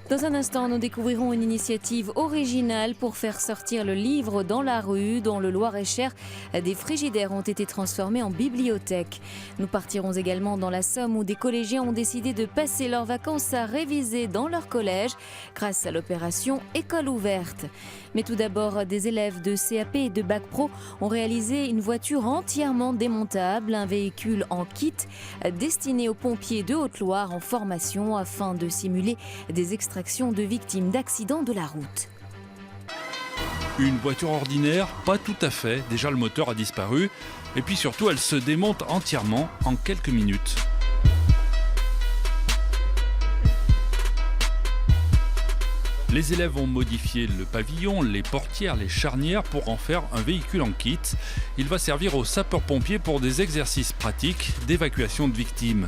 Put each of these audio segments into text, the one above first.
Dans un instant, nous découvrirons une initiative originale pour faire sortir le livre dans la rue. Dans le Loir-et-Cher, des frigidaires ont été transformés en bibliothèque. Nous partirons également dans la Somme où des collégiens ont décidé de passer leurs vacances à réviser dans leur collège grâce à l'opération École ouverte. Mais tout d'abord, des élèves de CAP et de Bac Pro ont réalisé une voiture entièrement démontable, un véhicule en kit destiné aux pompiers de Haute-Loire en formation afin de simuler des extractions de victimes d'accidents de la route. Une voiture ordinaire, pas tout à fait, déjà le moteur a disparu, et puis surtout elle se démonte entièrement en quelques minutes. Les élèves ont modifié le pavillon, les portières, les charnières pour en faire un véhicule en kit. Il va servir aux sapeurs-pompiers pour des exercices pratiques d'évacuation de victimes.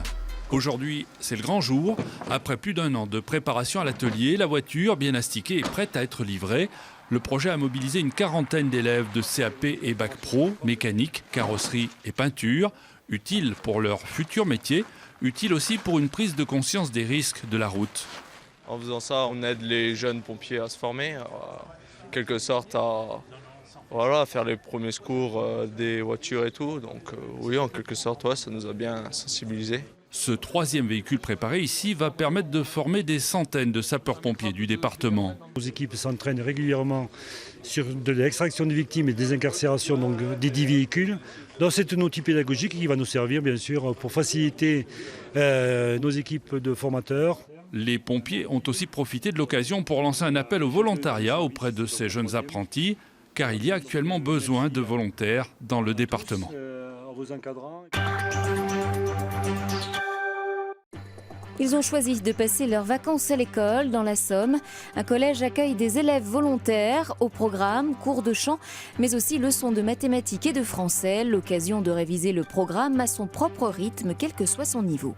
Aujourd'hui, c'est le grand jour. Après plus d'1 an de préparation à l'atelier, la voiture, bien astiquée, est prête à être livrée. Le projet a mobilisé une quarantaine d'élèves de CAP et Bac Pro, mécanique, carrosserie et peinture, utile pour leur futur métier, utile aussi pour une prise de conscience des risques de la route. En faisant ça, on aide les jeunes pompiers à se former, en quelque sorte à faire les premiers secours des voitures et tout. Donc oui, en quelque sorte, ouais, ça nous a bien sensibilisés. Ce 3e véhicule préparé ici va permettre de former des centaines de sapeurs-pompiers du département. Nos équipes s'entraînent régulièrement sur de l'extraction de victimes et des incarcérations donc des 10 véhicules. Donc c'est un outil pédagogique qui va nous servir bien sûr pour faciliter nos équipes de formateurs. Les pompiers ont aussi profité de l'occasion pour lancer un appel au volontariat auprès de ces jeunes apprentis, car il y a actuellement besoin de volontaires dans le département. Ils ont choisi de passer leurs vacances à l'école dans la Somme. Un collège accueille des élèves volontaires au programme, cours de chant, mais aussi leçons de mathématiques et de français. L'occasion de réviser le programme à son propre rythme, quel que soit son niveau.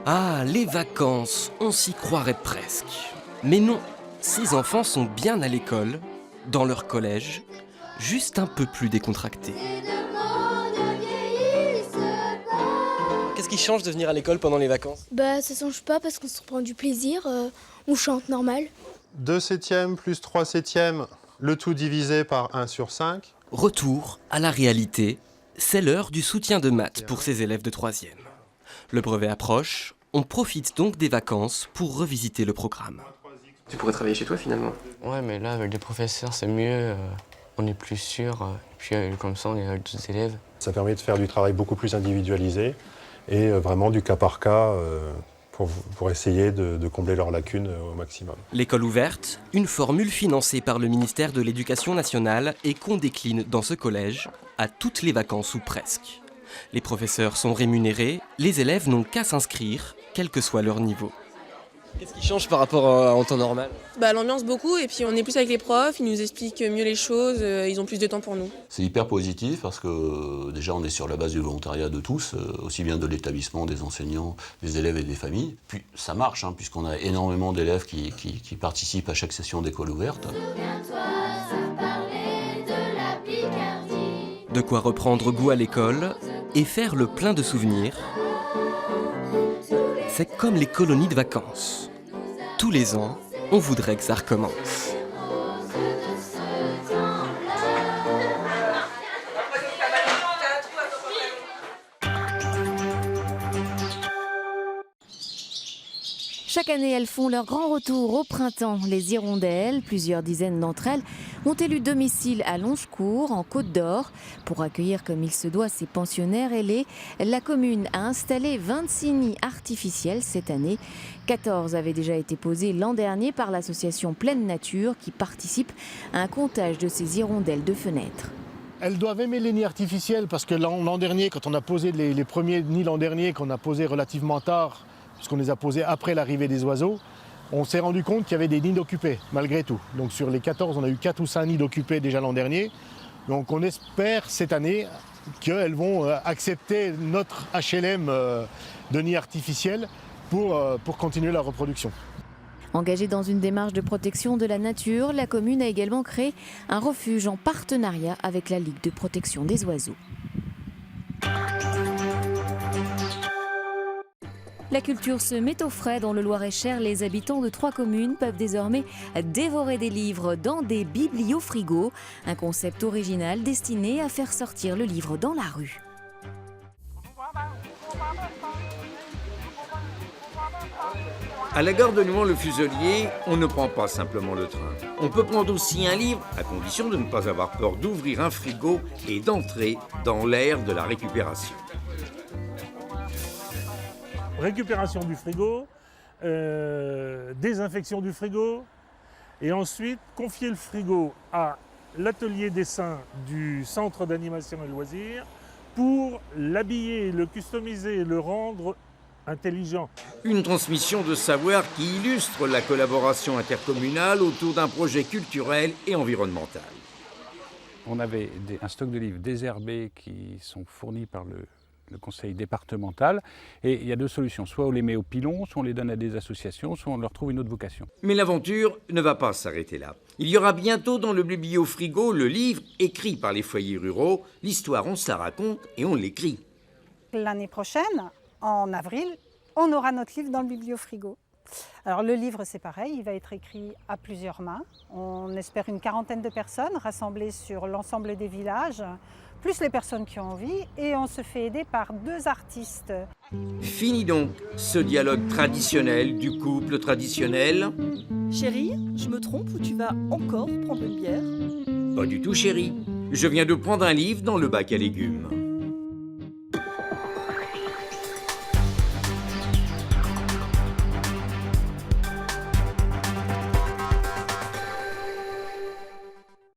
Ah, les vacances, on s'y croirait presque. Mais non, ces enfants sont bien à l'école, dans leur collège, juste un peu plus décontractés. Qu'est-ce qui change de venir à l'école pendant les vacances ? Ça change pas parce qu'on se prend du plaisir, on chante normal. 2 septièmes plus 3 septièmes, le tout divisé par 1/5. Retour à la réalité, c'est l'heure du soutien de maths pour ces élèves de 3e. Le brevet approche, on profite donc des vacances pour revisiter le programme. Tu pourrais travailler chez toi finalement ? Ouais, mais là, avec les professeurs, c'est mieux, on est plus sûr, puis comme ça, on est avec d'autres élèves. Ça permet de faire du travail beaucoup plus individualisé et vraiment du cas par cas pour essayer de combler leurs lacunes au maximum. L'école ouverte, une formule financée par le ministère de l'Éducation nationale et qu'on décline dans ce collège à toutes les vacances ou presque. Les professeurs sont rémunérés, les élèves n'ont qu'à s'inscrire, quel que soit leur niveau. Qu'est-ce qui change par rapport en temps normal ? L'ambiance beaucoup et puis on est plus avec les profs, ils nous expliquent mieux les choses, ils ont plus de temps pour nous. C'est hyper positif parce que déjà on est sur la base du volontariat de tous, aussi bien de l'établissement, des enseignants, des élèves et des familles. Puis ça marche puisqu'on a énormément d'élèves qui participent à chaque session d'école ouverte. De quoi reprendre goût à l'école et faire le plein de souvenirs. C'est comme les colonies de vacances. Tous les ans, on voudrait que ça recommence. Chaque année, elles font leur grand retour au printemps. Les hirondelles, plusieurs dizaines d'entre elles, ont élu domicile à Longecourt, en Côte d'Or. Pour accueillir comme il se doit ces pensionnaires ailés, la commune a installé 26 nids artificiels cette année. 14 avaient déjà été posés l'an dernier par l'association Pleine Nature qui participe à un comptage de ces hirondelles de fenêtres. Elles doivent aimer les nids artificiels parce que l'an dernier, quand on a posé les premiers nids l'an dernier, qu'on a posés relativement tard, puisqu'on les a posés après l'arrivée des oiseaux, on s'est rendu compte qu'il y avait des nids d'occupés, malgré tout. Donc sur les 14, on a eu 4 ou 5 nids d'occupés déjà l'an dernier. Donc on espère cette année qu'elles vont accepter notre HLM de nids artificiels pour continuer la reproduction. Engagée dans une démarche de protection de la nature, la commune a également créé un refuge en partenariat avec la Ligue de protection des oiseaux. La culture se met au frais dans le Loir-et-Cher. Les habitants de 3 communes peuvent désormais dévorer des livres dans des bibliofrigos. Un concept original destiné à faire sortir le livre dans la rue. À la gare de Nouan-le-Fuselier, on ne prend pas simplement le train. On peut prendre aussi un livre, à condition de ne pas avoir peur d'ouvrir un frigo et d'entrer dans l'ère de la récupération. Récupération du frigo, désinfection du frigo, et ensuite confier le frigo à l'atelier dessin du centre d'animation et loisirs pour l'habiller, le customiser et le rendre intelligent. Une transmission de savoir qui illustre la collaboration intercommunale autour d'un projet culturel et environnemental. On avait un stock de livres désherbés qui sont fournis par le conseil départemental. Et il y a 2 solutions. Soit on les met au pilon, soit on les donne à des associations, soit on leur trouve une autre vocation. Mais l'aventure ne va pas s'arrêter là. Il y aura bientôt dans le bibliofrigo le livre écrit par les foyers ruraux. L'histoire, on se la raconte et on l'écrit. L'année prochaine, en avril, on aura notre livre dans le bibliofrigo. Alors le livre, c'est pareil, il va être écrit à plusieurs mains. On espère une 40aine de personnes rassemblées sur l'ensemble des villages, plus les personnes qui ont envie, et on se fait aider par 2 artistes. Fini donc ce dialogue traditionnel du couple traditionnel. Chérie, je me trompe ou tu vas encore prendre une bière? Pas du tout, chérie. Je viens de prendre un livre dans le bac à légumes.